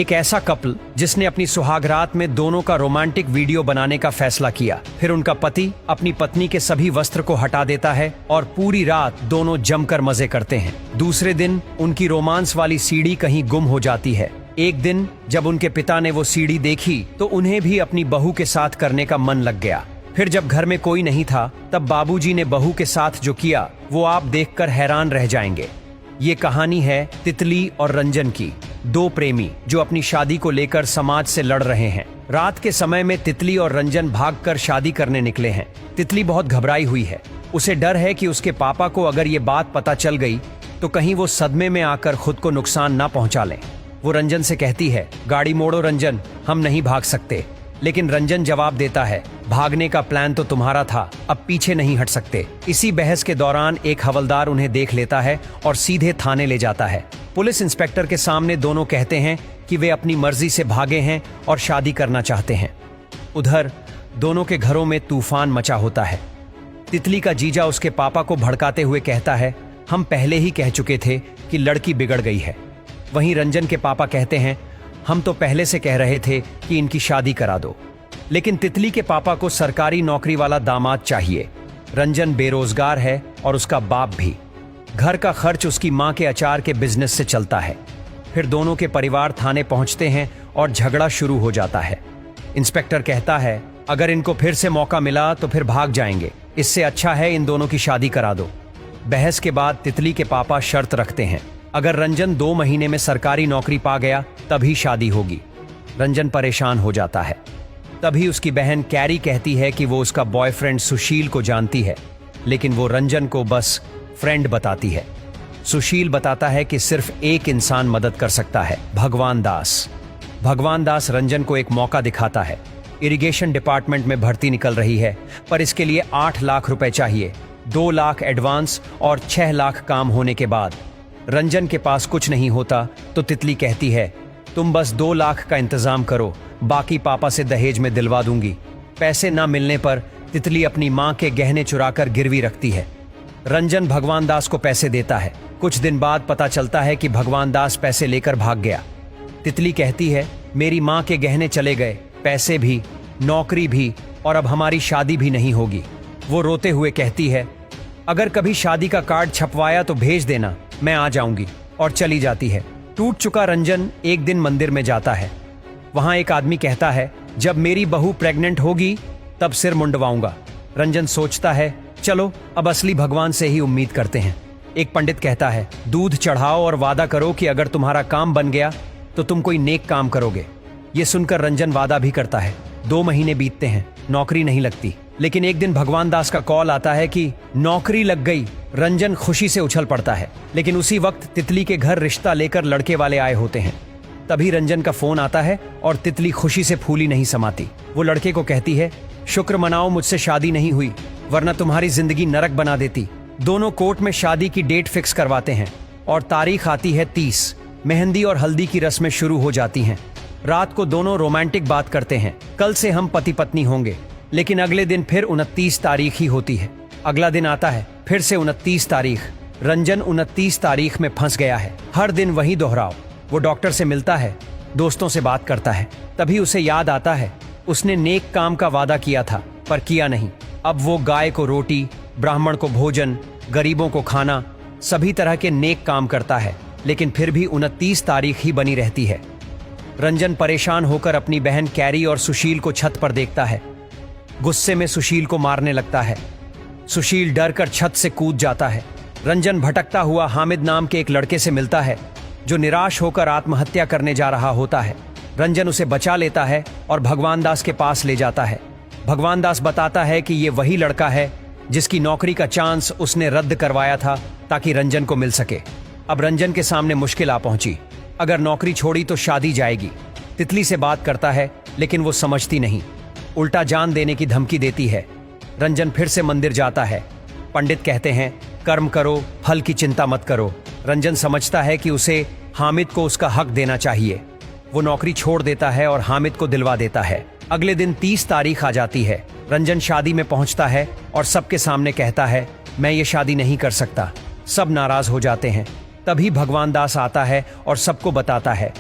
एक ऐसा कपल जिसने अपनी सुहागरात में दोनों का रोमांटिक वीडियो बनाने का फैसला किया। फिर उनका पति अपनी पत्नी के सभी वस्त्र को हटा देता है और पूरी रात दोनों जमकर मजे करते हैं। दूसरे दिन उनकी रोमांस वाली सीडी कहीं गुम हो जाती है। एक दिन जब उनके पिता ने वो सीडी देखी तो उन्हें भी अपनी बहू के साथ करने का मन लग गया। फिर जब घर में कोई नहीं था तब बाबूजी ने बहू के साथ जो किया वो आप देखकर हैरान रह जाएंगे। ये कहानी है तितली और रंजन की, दो प्रेमी जो अपनी शादी को लेकर समाज से लड़ रहे हैं। रात के समय में तितली और रंजन भागकर शादी करने निकले हैं। तितली बहुत घबराई हुई है। उसे डर है कि उसके पापा को अगर ये बात पता चल गई तो कहीं वो सदमे में आकर खुद को नुकसान ना पहुंचा लें। वो रंजन से कहती है, गाड़ी मोड़ो रंजन, हम नहीं भाग सकते। लेकिन रंजन जवाब देता है, भागने का प्लान तो तुम्हारा था, अब पीछे नहीं हट सकते। इसी बहस के दौरान एक हवलदार उन्हें देख लेता है और सीधे थाने ले जाता है। पुलिस इंस्पेक्टर के सामने दोनों कहते हैं कि वे अपनी मर्जी से भागे हैं और शादी करना चाहते हैं। उधर दोनों के घरों में तूफान मचा होता है। तितली का जीजा उसके पापा को भड़काते हुए कहता है, हम पहले ही कह चुके थे कि लड़की बिगड़ गई है। वहीं रंजन के पापा कहते हैं, हम तो पहले से कह रहे थे कि इनकी शादी करा दो। लेकिन तितली के पापा को सरकारी नौकरी वाला दामाद चाहिए। रंजन बेरोजगार है और उसका बाप भी। घर का खर्च उसकी मां के अचार के बिजनेस से चलता है। फिर दोनों के परिवार थाने पहुंचते हैं और झगड़ा शुरू हो जाता है। इंस्पेक्टर कहता है, अगर इनको फिर से मौका मिला तो फिर भाग जाएंगे, इससे अच्छा है इन दोनों की शादी करा दो। बहस के बाद तितली के पापा शर्त रखते हैं, अगर रंजन 2 महीने में सरकारी नौकरी पा गया तभी शादी होगी। रंजन परेशान हो जाता है। तभी उसकी बहन कैरी कहती है कि वो उसका बॉयफ्रेंड सुशील को जानती है, लेकिन वो रंजन को बस फ्रेंड बताती है। सुशील बताता है कि सिर्फ एक इंसान मदद कर सकता है, भगवान दास। भगवान दास रंजन को एक मौका दिखाता है। इरिगेशन डिपार्टमेंट में भर्ती निकल रही है, पर इसके लिए 8 लाख रुपए चाहिए, 2 लाख एडवांस और 6 लाख काम होने के बाद। रंजन के पास कुछ नहीं होता तो तितली कहती है, तुम बस 2 लाख का इंतजाम करो, बाकी पापा से दहेज में दिलवा दूंगी। पैसे ना मिलने पर तितली अपनी मां के गहने चुराकर गिरवी रखती है। रंजन भगवान दास को पैसे देता है। कुछ दिन बाद पता चलता है कि भगवान दास पैसे लेकर भाग गया। तितली कहती है, मेरी मां के गहने चले गए, पैसे भी, नौकरी भी, और अब हमारी शादी भी नहीं होगी। वो रोते हुए कहती है, अगर कभी शादी का कार्ड छपवाया तो भेज देना, मैं आ जाऊंगी, और चली जाती है। टूट चुका रंजन एक दिन मंदिर में जाता है। वहां एक आदमी कहता है, जब मेरी बहू प्रेग्नेंट होगी तब सिर मुंडवाऊंगा। रंजन सोचता है, चलो अब असली भगवान से ही उम्मीद करते हैं। एक पंडित कहता है, दूध चढ़ाओ और वादा करो कि अगर तुम्हारा काम बन गया तो तुम कोई नेक काम करोगे। ये सुनकर रंजन वादा भी करता है। 2 महीने बीतते हैं, नौकरी नहीं लगती। लेकिन एक दिन भगवान दास का कॉल आता है कि नौकरी लग गई। रंजन खुशी से उछल पड़ता है। लेकिन उसी वक्त तितली के घर रिश्ता लेकर लड़के वाले आए होते हैं। तभी रंजन का फोन आता है और तितली खुशी से फूली नहीं समाती। वो लड़के को कहती है, शुक्र मनाओ मुझसे शादी नहीं हुई, वरना तुम्हारी जिंदगी नरक बना देती। दोनों कोर्ट में शादी की डेट फिक्स करवाते हैं और तारीख आती है 30। मेहंदी और हल्दी की रस्में शुरू हो जाती हैं। रात को दोनों रोमांटिक बात करते हैं, कल से हम पति पत्नी होंगे। लेकिन अगले दिन फिर 29 तारीख ही होती है। अगला दिन आता है, फिर से 29 तारीख। रंजन 29 तारीख में फंस गया है। हर दिन वही दोहराव। वो डॉक्टर से मिलता है, दोस्तों से बात करता है। तभी उसे याद आता है, उसने नेक काम का वादा किया था पर किया नहीं। अब वो गाय को रोटी, ब्राह्मण को भोजन, गरीबों को खाना, सभी तरह के नेक काम करता है, लेकिन फिर भी 29 तारीख ही बनी रहती है। रंजन परेशान होकर अपनी बहन कैरी और सुशील को छत पर देखता है। गुस्से में सुशील को मारने लगता है। सुशील डर कर छत से कूद जाता है। रंजन भटकता हुआ हामिद नाम के एक लड़के से मिलता है जो निराश होकर आत्महत्या करने जा रहा होता है। रंजन उसे बचा लेता है और भगवान दास के पास ले जाता है। भगवान दास बताता है कि ये वही लड़का है जिसकी नौकरी का चांस उसने रद्द करवाया था ताकि रंजन को मिल सके। अब रंजन के सामने मुश्किल आ पहुंची। अगर नौकरी छोड़ी तो शादी जाएगी। तितली से बात करता है लेकिन वो समझती नहीं, उल्टा जान देने की धमकी देती है। रंजन फिर से मंदिर जाता है। पंडित कहते हैं, कर्म करो, फल की चिंता मत करो। रंजन समझता है कि उसे हामिद को उसका हक देना चाहिए। वो नौकरी छोड़ देता है और हामिद को दिलवा देता है। अगले दिन 30 तारीख आ जाती है। रंजन शादी में पहुंचता है और सबके सामने कहता है, मैं ये शादी नहीं कर सकता। सब नाराज हो जाते हैं। तभी भगवान दास आता है और सबको बताता है,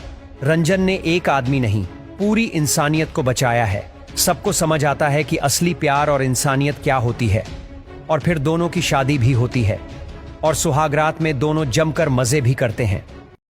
रंजन ने एक आदमी नहीं, पूरी इंसानियत को बचाया है। सबको समझ आता है कि असली प्यार और इंसानियत क्या होती है। और फिर दोनों की शादी भी होती है और सुहागरात में दोनों जमकर मजे भी करते हैं।